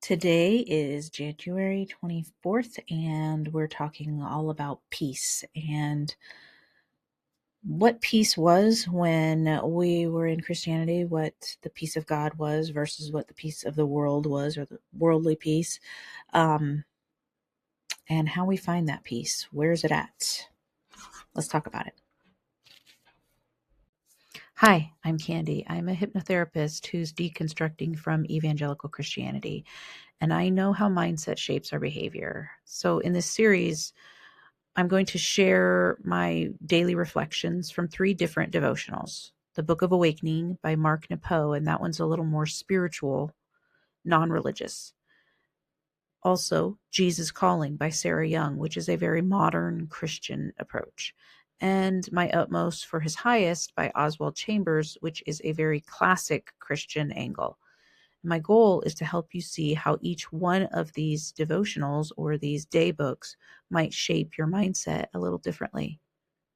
Today is January 24th, and we're talking all about peace and what peace was when we were in Christianity, what the peace of God was versus what the peace of the world was, or the worldly peace, um, and how we find that peace. Where's it at? Let's talk about it. Hi, I'm Candy. I'm a hypnotherapist who's deconstructing from evangelical Christianity, and I know how mindset shapes our behavior. So in this series, I'm going to share my daily reflections from 3 different devotionals. The Book of Awakening by Mark Nepo, and that one's a little more spiritual, non-religious. Also, Jesus Calling by Sarah Young, which is a very modern Christian approach. And My Utmost for His Highest by Oswald Chambers, which is a very classic Christian angle. My goal is to help you see how each one of these devotionals or these day books might shape your mindset a little differently.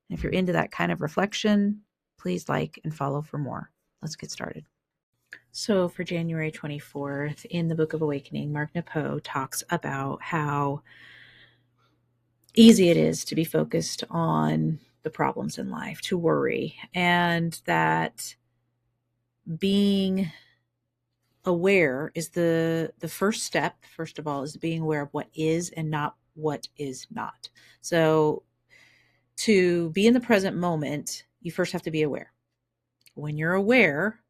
And if you're into that kind of reflection, please like and follow for more. Let's get started. So for January 24th, in the Book of Awakening, Mark Nepo talks about how easy it is to be focused on the problems in life, to worry, and that being aware is the first step. First of all, is being aware of what is and not what is not. So to be in the present moment, you first have to be aware. When you're aware,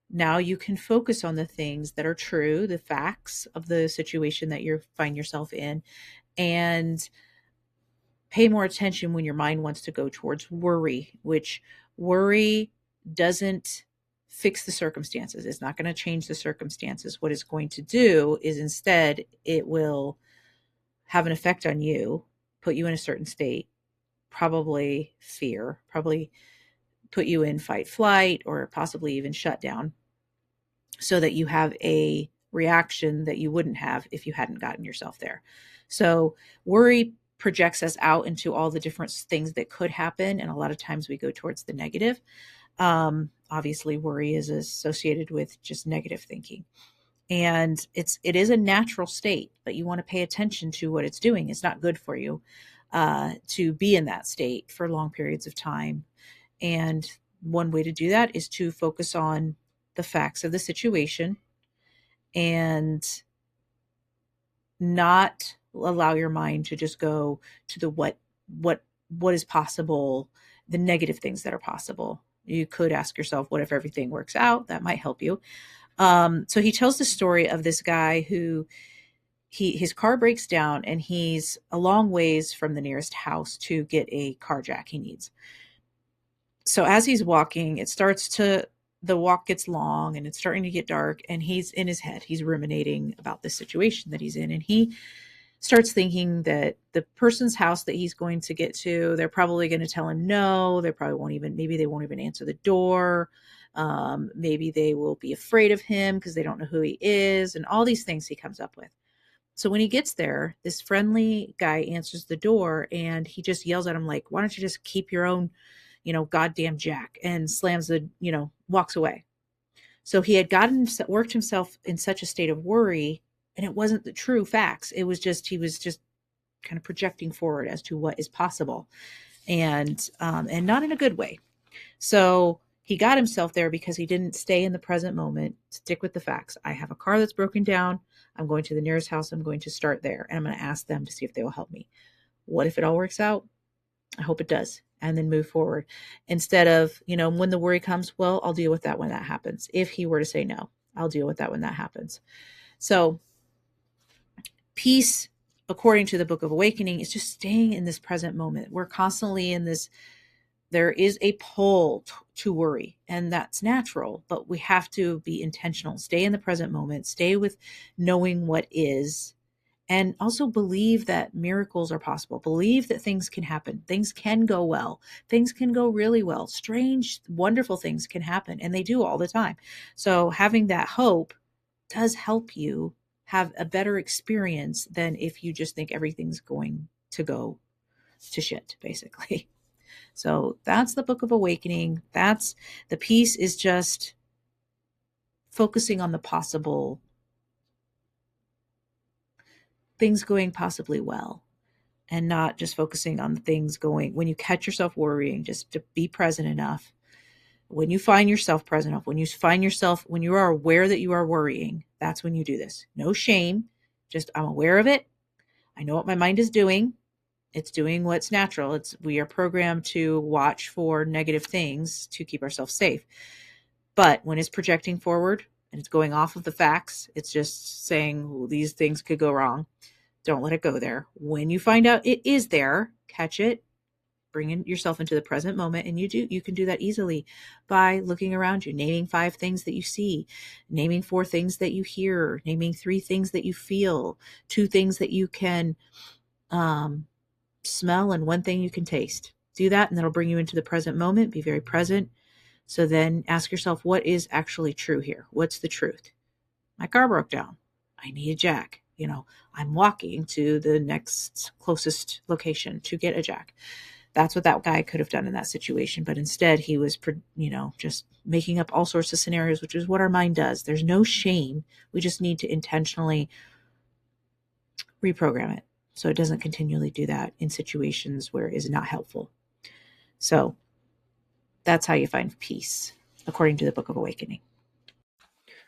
now you can focus on the things that are true, the facts of the situation that you find yourself in, and pay more attention when your mind wants to go towards worry, which worry doesn't fix the circumstances. It's not going to change the circumstances. What it's going to do is instead it will have an effect on you, put you in a certain state, probably fear, probably put you in fight, flight, or possibly even shutdown, so that you have a reaction that you wouldn't have if you hadn't gotten yourself there. So worry projects us out into all the different things that could happen. And a lot of times we go towards the negative. Obviously worry is associated with just negative thinking. And it is a natural state, but you want to pay attention to what it's doing. It's not good for you to be in that state for long periods of time. And one way to do that is to focus on the facts of the situation and not allow your mind to just go to the what is possible, the negative things that are possible. You could ask yourself, what if everything works out? That might help you. So he tells the story of this guy who his car breaks down and he's a long ways from the nearest house to get a car jack he needs. So as he's walking, the walk gets long and it's starting to get dark, and he's in his head. He's ruminating about the situation that he's in. And he starts thinking that the person's house that he's going to get to, they're probably going to tell him no. Maybe they won't even answer the door. Maybe they will be afraid of him because they don't know who he is, and all these things he comes up with. So when he gets there, this friendly guy answers the door and he just yells at him like, why don't you just keep your own, goddamn jack, and walks away. So he had worked himself in such a state of worry, and it wasn't the true facts. He was just kind of projecting forward as to what is possible, and not in a good way. So he got himself there because he didn't stay in the present moment, stick with the facts. I have a car that's broken down. I'm going to the nearest house. I'm going to start there, and I'm going to ask them to see if they will help me. What if it all works out? I hope it does. And then move forward. Instead of, when the worry comes, well, I'll deal with that when that happens. If he were to say no, I'll deal with that when that happens. So peace, according to the Book of Awakening, is just staying in this present moment. We're constantly in this, there is a pull to worry, and that's natural, but we have to be intentional. Stay in the present moment, stay with knowing what is, and also believe that miracles are possible. Believe that things can happen. Things can go well. Things can go really well. Strange, wonderful things can happen, and they do all the time. So having that hope does help you have a better experience than if you just think everything's going to go to shit, basically. So that's the Book of Awakening. That's the peace, is just focusing on the possible things going possibly well, and not just focusing on the things going. When you catch yourself worrying, just to be present enough. When you find yourself present enough, when you are aware that you are worrying, that's when you do this. No shame. Just, I'm aware of it. I know what my mind is doing. It's doing what's natural. We are programmed to watch for negative things to keep ourselves safe. But when it's projecting forward and it's going off of the facts, it's just saying, well, these things could go wrong. Don't let it go there. When you find out it is there, catch it, bring yourself into the present moment. And you can do that easily by looking around you, naming 5 things that you see, naming 4 things that you hear, naming 3 things that you feel, 2 things that you can smell, and 1 thing you can taste. Do that, and that'll bring you into the present moment. Be very present. So then ask yourself, what is actually true here? What's the truth? My car broke down. I need a jack. I'm walking to the next closest location to get a jack. That's what that guy could have done in that situation. But instead he was, just making up all sorts of scenarios, which is what our mind does. There's no shame. We just need to intentionally reprogram it so it doesn't continually do that in situations where it is not helpful. So that's how you find peace, according to the Book of Awakening.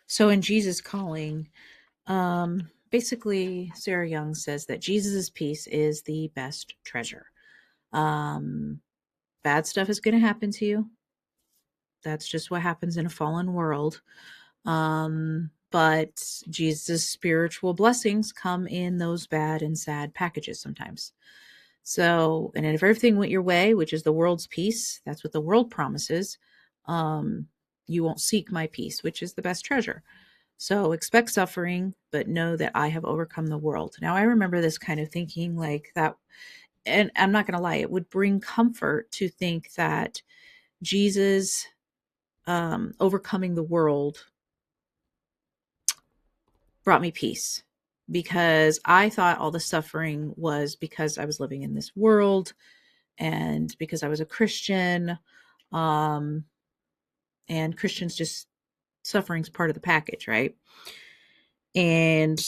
So in Jesus Calling, basically, Sarah Young says that Jesus's peace is the best treasure. Bad stuff is going to happen to you. That's just what happens in a fallen world. But Jesus' spiritual blessings come in those bad and sad packages sometimes. So, and if everything went your way, which is the world's peace, that's what the world promises, you won't seek my peace, which is the best treasure. So expect suffering, but know that I have overcome the world. Now, I remember this kind of thinking like that, and I'm not going to lie, it would bring comfort to think that Jesus overcoming the world brought me peace, because I thought all the suffering was because I was living in this world and because I was a Christian. And Christians, just suffering's part of the package, right? And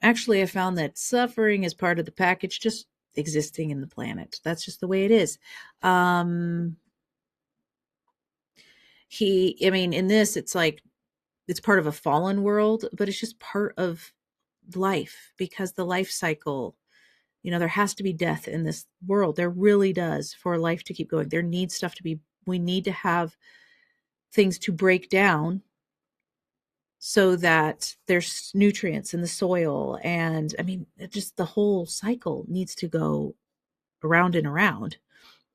actually, I found that suffering is part of the package, just existing in the planet. That's just the way it is. In this, it's like, it's part of a fallen world, but it's just part of life, because the life cycle, there has to be death in this world. There really does, for life to keep going. We need to have things to break down so that there's nutrients in the soil. And just the whole cycle needs to go around and around.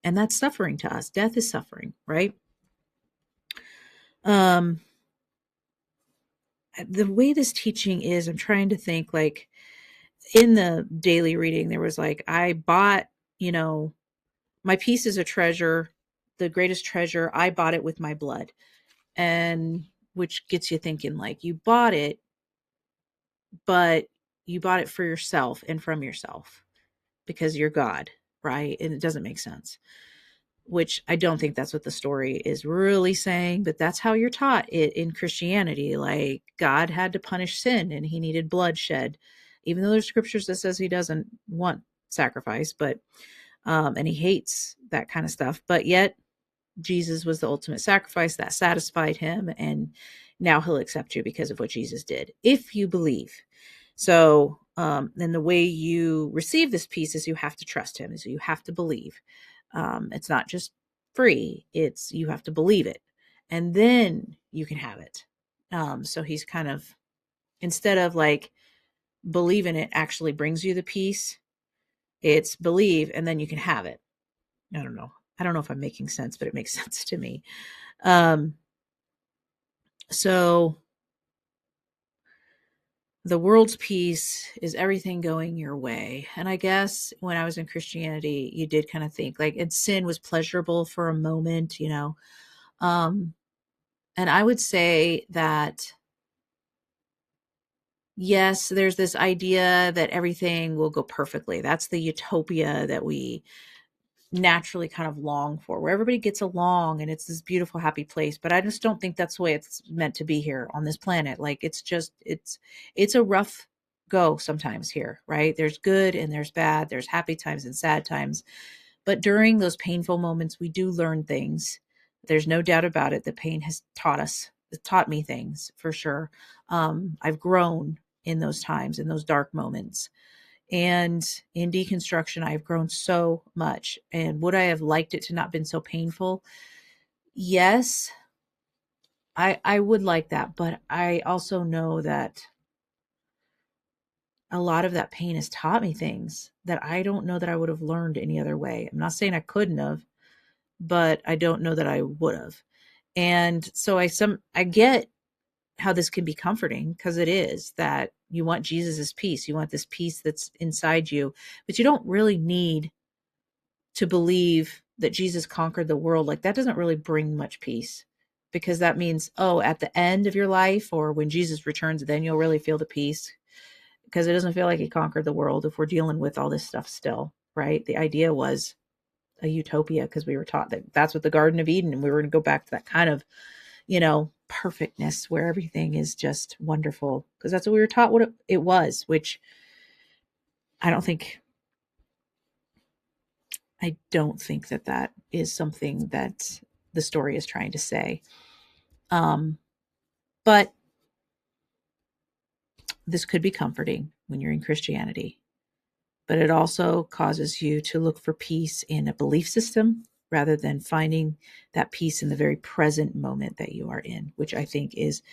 And that's suffering to us. Death is suffering, right? The way this teaching is, I'm trying to think, like, in the daily reading, there was like, I bought, my peace is a treasure, the greatest treasure. I bought it with my blood. And which gets you thinking, like, you bought it, but you bought it for yourself and from yourself because you're God, right? And it doesn't make sense, which I don't think that's what the story is really saying, but that's how you're taught it in Christianity. Like, God had to punish sin and he needed bloodshed, even though there's scriptures that says he doesn't want sacrifice, but and he hates that kind of stuff. But yet Jesus was the ultimate sacrifice that satisfied him, and now he'll accept you because of what Jesus did, if you believe. So then the way you receive this peace is you have to trust him, is you have to believe. It's not just free, it's you have to believe it, and then you can have it. So he's kind of, instead of like believing it actually brings you the peace, it's believe and then you can have it. I don't know if I'm making sense, but it makes sense to me. So the world's peace is everything going your way. And I guess when I was in Christianity, you did kind of think like, and sin was pleasurable for a moment, and I would say that, yes, there's this idea that everything will go perfectly. That's the utopia that we naturally kind of long for, where everybody gets along and it's this beautiful, happy place. But I just don't think that's the way it's meant to be here on this planet. Like, it's a rough go sometimes here, right? There's good and there's bad, there's happy times and sad times. But during those painful moments, we do learn things. There's no doubt about it. The pain has taught us, it taught me things for sure. I've grown in those times, in those dark moments. And in deconstruction, I've grown so much. And would I have liked it to not been so painful? Yes, I would like that. But I also know that a lot of that pain has taught me things that I don't know that I would have learned any other way. I'm not saying I couldn't have, but I don't know that I would have. And so I get how this can be comforting, because it is that you want Jesus's peace. You want this peace that's inside you, but you don't really need to believe that Jesus conquered the world. Like, that doesn't really bring much peace, because that means, oh, at the end of your life or when Jesus returns, then you'll really feel the peace, because it doesn't feel like he conquered the world if we're dealing with all this stuff still, right? The idea was a utopia, because we were taught that that's what the Garden of Eden, and we were going to go back to that kind of, perfectness where everything is just wonderful, because that's what we were taught what it was, which I don't think that is something that the story is trying to say. But this could be comforting when you're in Christianity, but it also causes you to look for peace in a belief system rather than finding that peace in the very present moment that you are in, which I think is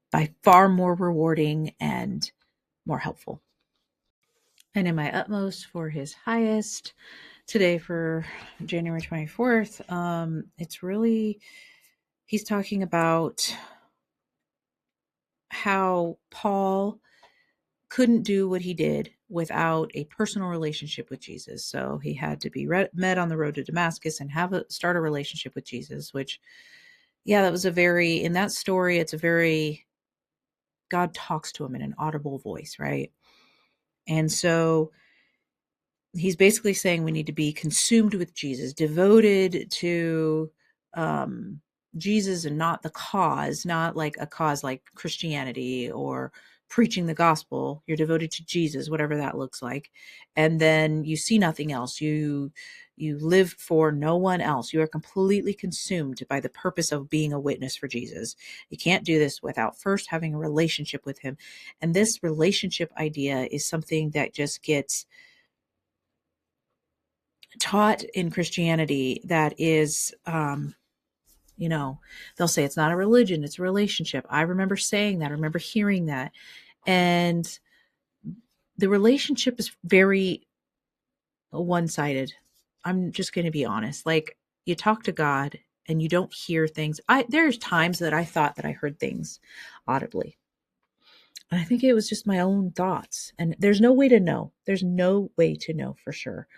by far more rewarding and more helpful. And in my utmost for his highest today for January 24th, it's really, he's talking about how Paul couldn't do what he did without a personal relationship with Jesus. So he had to be met on the road to Damascus and start a relationship with Jesus, which, yeah, that was in that story, it's a very, God talks to him in an audible voice, right? And so he's basically saying we need to be consumed with Jesus, devoted to um, Jesus and not the cause, not like a cause like Christianity or preaching the gospel. You're devoted to Jesus, whatever that looks like. And then you see nothing else. You live for no one else. You are completely consumed by the purpose of being a witness for Jesus. You can't do this without first having a relationship with him. And this relationship idea is something that just gets taught in Christianity that is, they'll say it's not a religion, it's a relationship. I remember saying that. I remember hearing that. And the relationship is very one-sided. I'm just going to be honest. Like, you talk to God and you don't hear things. There's times that I thought that I heard things audibly. And I think it was just my own thoughts. And there's no way to know. There's no way to know for sure.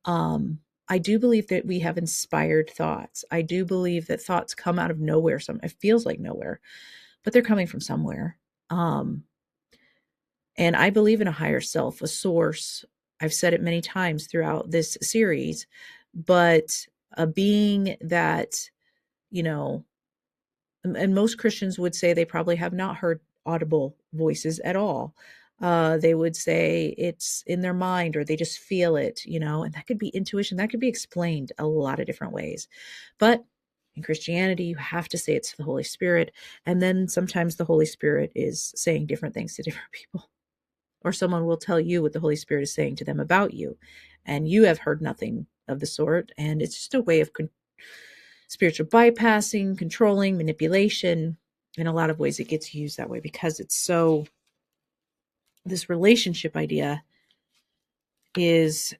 I do believe that we have inspired thoughts. I do believe that thoughts come out of nowhere. It feels like nowhere, but they're coming from somewhere. And I believe in a higher self, a source. I've said it many times throughout this series, but a being that, you know, and most Christians would say they probably have not heard audible voices at all. They would say it's in their mind or they just feel it, and that could be intuition. That could be explained a lot of different ways. But in Christianity, you have to say it's the Holy Spirit. And then sometimes the Holy Spirit is saying different things to different people. Or someone will tell you what the Holy Spirit is saying to them about you. And you have heard nothing of the sort. And it's just a way of spiritual bypassing, controlling, manipulation. In a lot of ways, it gets used that way because it's so, this relationship idea is,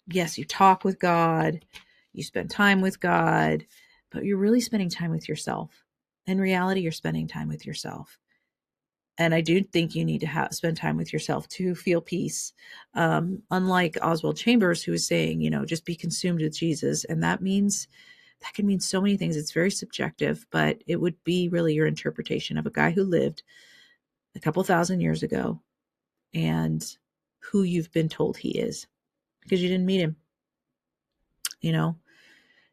yes, you talk with God, you spend time with God, but you're really spending time with yourself. In reality, you're spending time with yourself. And I do think you need to spend time with yourself to feel peace. Unlike Oswald Chambers, who is saying, just be consumed with Jesus. And that can mean so many things. It's very subjective, but it would be really your interpretation of a guy who lived a couple thousand years ago and who you've been told he is, because you didn't meet him. You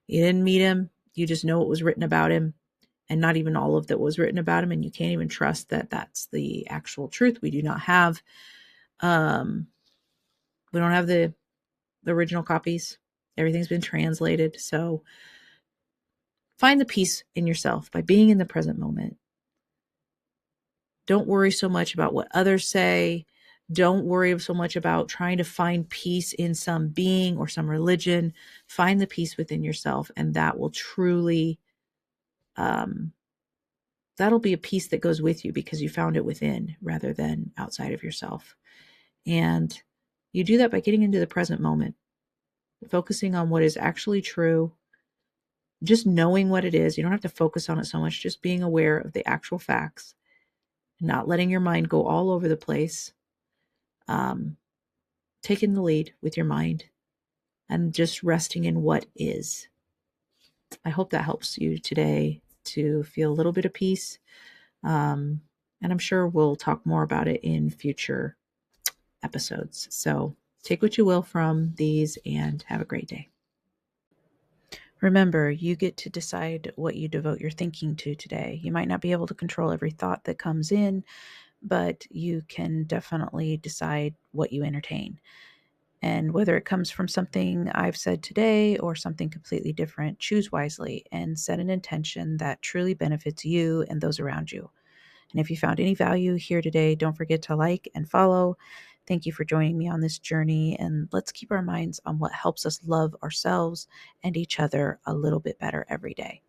didn't meet him. You just know what was written about him. and not even all of that was written about him, and you can't even trust that that's the actual truth. We do not have, we don't have the original copies. Everything's been translated. So find the peace in yourself by being in the present moment. Don't worry so much about what others say. Don't worry so much about trying to find peace in some being or some religion. Find the peace within yourself, and that will truly, that'll be a peace that goes with you because you found it within rather than outside of yourself. And you do that by getting into the present moment, focusing on what is actually true, just knowing what it is. You don't have to focus on it so much, just being aware of the actual facts, not letting your mind go all over the place, taking the lead with your mind and just resting in what is. I hope that helps you today to feel a little bit of peace. And I'm sure we'll talk more about it in future episodes. So take what you will from these and have a great day. Remember, you get to decide what you devote your thinking to today. You might not be able to control every thought that comes in, but you can definitely decide what you entertain. And whether it comes from something I've said today or something completely different, choose wisely and set an intention that truly benefits you and those around you. And if you found any value here today, don't forget to like and follow. Thank you for joining me on this journey, and let's keep our minds on what helps us love ourselves and each other a little bit better every day.